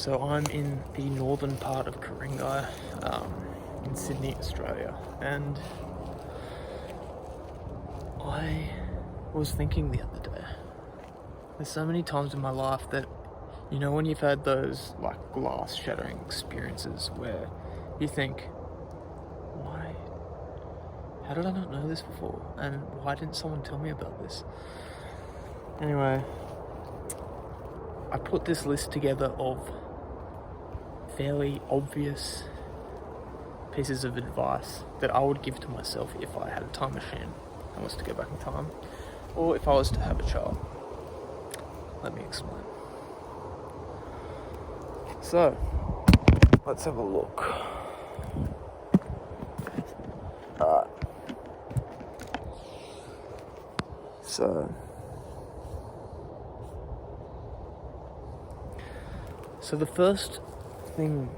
So I'm in the northern part of Ku-ring-gai, in Sydney, Australia, and I was thinking the other day, there's so many times in my life that, you know, when you've had those like glass shattering experiences where you think, how did I not know this before? And why didn't someone tell me about this? Anyway, I put this list together of fairly obvious pieces of advice that I would give to myself if I had a time machine and was to go back in time, or if I was to have a child. Let me explain. So, let's have a look. Alright. So the first thing,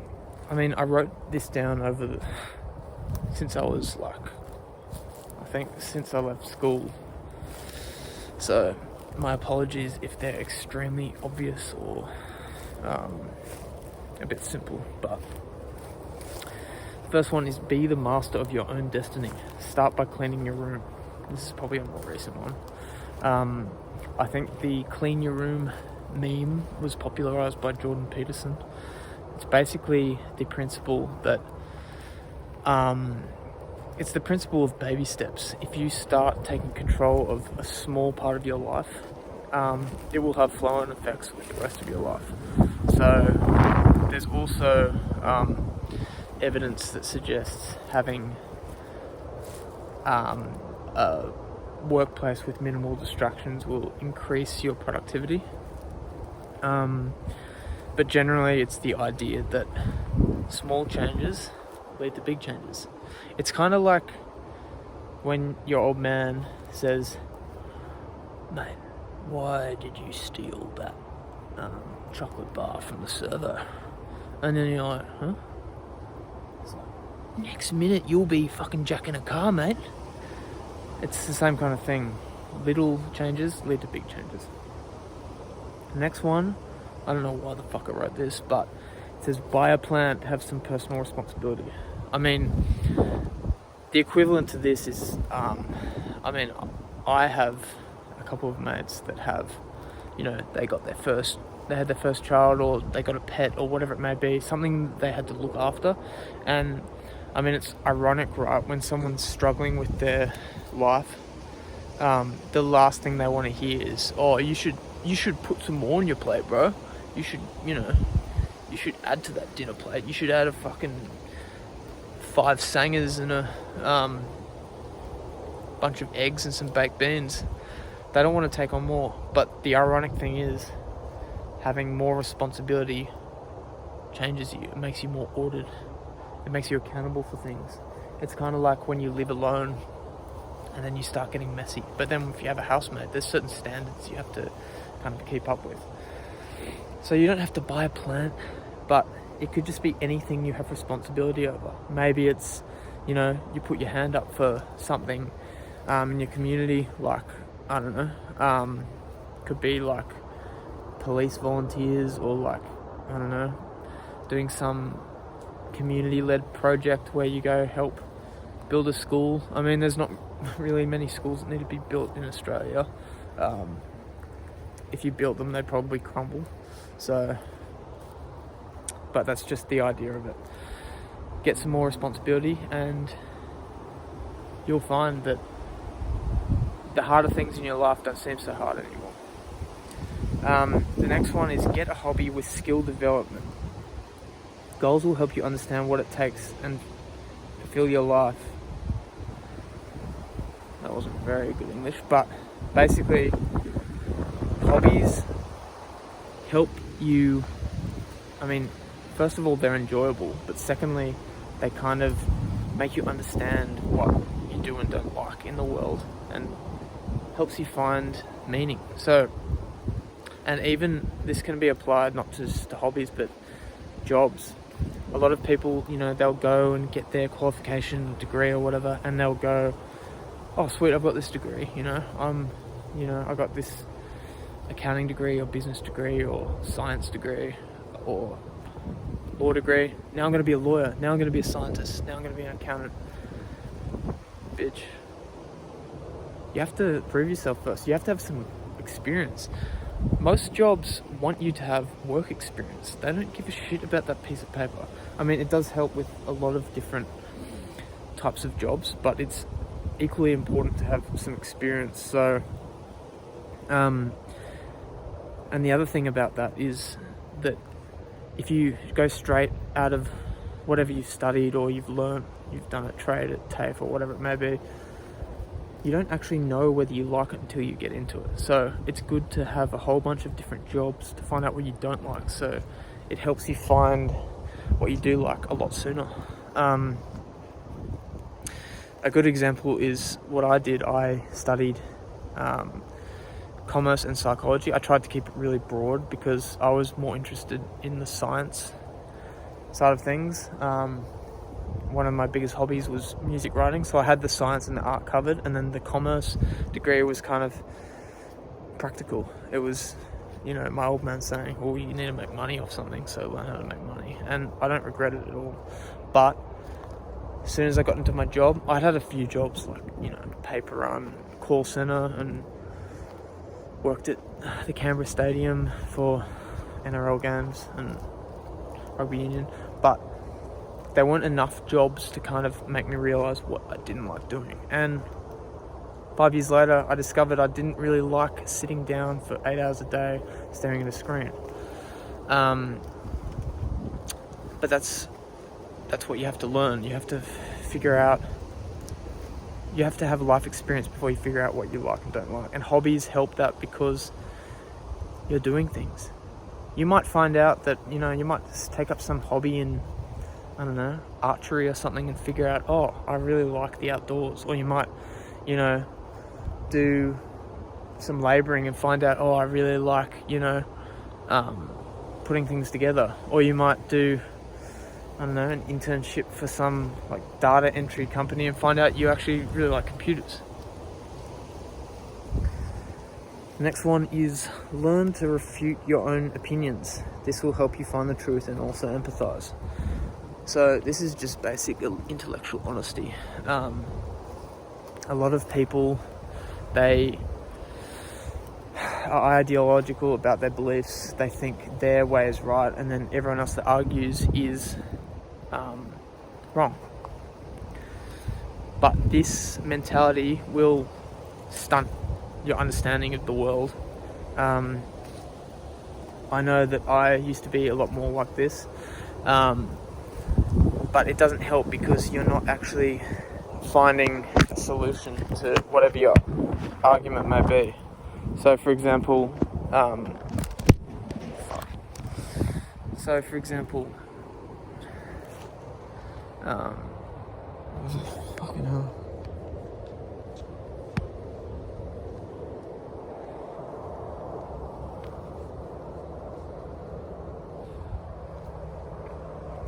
I wrote this down since I was since I left school. So my apologies if they're extremely obvious or a bit simple, but the first one is be the master of your own destiny. Start by cleaning your room. This is probably a more recent one. I think the clean your room meme was popularized by Jordan Peterson. It's basically the principle that it's the principle of baby steps. If you start taking control of a small part of your life, it will have flow-on effects with the rest of your life. So there's also evidence that suggests having a workplace with minimal distractions will increase your productivity. But generally it's the idea that small changes lead to big changes. It's kind of like when your old man says, "Mate, why did you steal that chocolate bar from the servo?" And then you're like, "Huh?" It's like, next minute you'll be fucking jacking a car, mate. It's the same kind of thing. Little changes lead to big changes. The next one, I don't know why the fuck I wrote this, but it says buy a plant, have some personal responsibility. The equivalent to this is, I have a couple of mates that have, they had their first child, or they got a pet, or whatever it may be, something they had to look after. And it's ironic, right? When someone's struggling with their life, the last thing they want to hear is, "Oh, you should put some more on your plate, bro. You should add to that dinner plate. You should add a fucking 5 sangers and a bunch of eggs and some baked beans." They don't want to take on more. But the ironic thing is, having more responsibility changes you. It makes you more ordered. It makes you accountable for things. It's kind of like when you live alone and then you start getting messy. But then if you have a housemate, there's certain standards you have to kind of keep up with. So you don't have to buy a plant, but it could just be anything you have responsibility over. Maybe it's, you put your hand up for something in your community, like, I don't know, could be like police volunteers, or like, I don't know, doing some community-led project where you go help build a school. There's not really many schools that need to be built in Australia. If you built them, they'd probably crumble. So, but that's just the idea of it. Get some more responsibility, and you'll find that the harder things in your life don't seem so hard anymore. The next one is get a hobby with skill development. Goals will help you understand what it takes and fulfill your life. That wasn't very good English, but basically, hobbies help you. First of all, they're enjoyable, but secondly, they kind of make you understand what you do and don't like in the world, and helps you find meaning. So, and even this can be applied not just to hobbies, but jobs. A lot of people, they'll go and get their qualification, degree or whatever, and they'll go, "Oh, sweet, I've got this degree, I got this accounting degree or business degree or science degree or law degree. Now I'm going to be a lawyer. Now I'm going to be a scientist. Now I'm going to be an accountant. Bitch. You have to prove yourself first. You have to have some experience. Most jobs want you to have work experience. They don't give a shit about that piece of paper. I mean, it does help with a lot of different types of jobs, but it's equally important to have some experience. So, and the other thing about that is that if you go straight out of whatever you've studied or you've learned, you've done a trade at TAFE or whatever it may be, you don't actually know whether you like it until you get into it. So it's good to have a whole bunch of different jobs to find out what you don't like. So it helps you find what you do like a lot sooner. A good example is what I did. I studied commerce and psychology. I tried to keep it really broad because I was more interested in the science side of things. One of my biggest hobbies was music writing, so I had the science and the art covered, and then the commerce degree was kind of practical. It was, my old man saying, well, you need to make money off something, so learn how to make money. And I don't regret it at all. But as soon as I got into my job, I'd had a few jobs like, paper run, call center, and worked at the Canberra Stadium for NRL games and rugby union, but there weren't enough jobs to kind of make me realise what I didn't like doing. And 5 years later, I discovered I didn't really like sitting down for 8 hours a day staring at a screen. But that's what you have to learn. You have to figure out, you have to have life experience before you figure out what you like and don't like. And hobbies help that because you're doing things. You might find out that, you might just take up some hobby in, archery or something and figure out, oh, I really like the outdoors. Or you might, do some labouring and find out, oh, I really like, putting things together. Or you might do, an internship for some data entry company and find out you actually really like computers. The next one is learn to refute your own opinions. This will help you find the truth and also empathize. So this is just basic intellectual honesty. A lot of people, they are ideological about their beliefs. They think their way is right, and then everyone else that argues is wrong. But this mentality will stunt your understanding of the world. I know that I used to be a lot more like this, but it doesn't help because you're not actually finding a solution to whatever your argument may be. So for example, fucking hell.